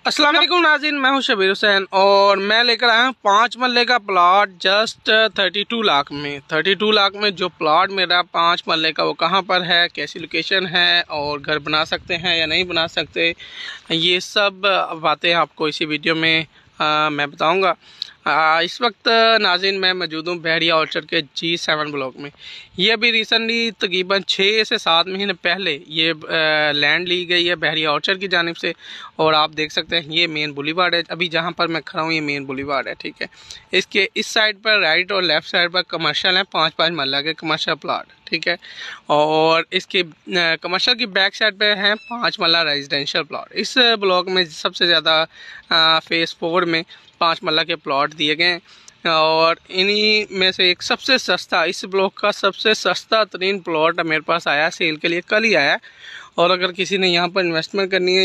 अस्सलाम वालेकुम नाज़रीन, मैं हूं शबीर हुसैन और मैं लेकर आया हूं 5 मरले का प्लॉट जस्ट 32 लाख में। 32 लाख में जो प्लॉट मेरा 5 मरले का वो कहां पर है, कैसी लोकेशन है और घर बना सकते हैं या नहीं बना सकते, ये सब बातें आपको इसी वीडियो में मैं बताऊंगा। इस वक्त नाज़रीन मैं मौजूद हूँ बहरिया ऑर्चर्ड के G7 ब्लॉक में। ये अभी रिसेंटली तकरीबन 6 से 7 महीने पहले ये लैंड ली गई है बहरिया ऑर्चर्ड की जानिब से। और आप देख सकते हैं ये मेन बुलीवार्ड है, अभी जहाँ पर मैं खड़ा हूँ ये मेन बुलीवार्ड है, ठीक है। इसके इस साइड पर राइट और लेफ़्ट साइड पर कमर्शियल है, 5-5 मरला के कमर्शियल प्लाट, ठीक है। और इसके कमर्शियल की बैक साइड पे हैं 5 मरला रेजिडेंशियल प्लॉट। इस ब्लॉक में सबसे ज़्यादा फेज़ 4 में 5 मरला के प्लॉट दिए गए हैं और इन्हीं में से एक सबसे सस्ता, इस ब्लॉक का सबसे सस्ता तरीन प्लॉट मेरे पास आया सेल के लिए, कल ही आया। और अगर किसी ने यहाँ पर इन्वेस्टमेंट करनी है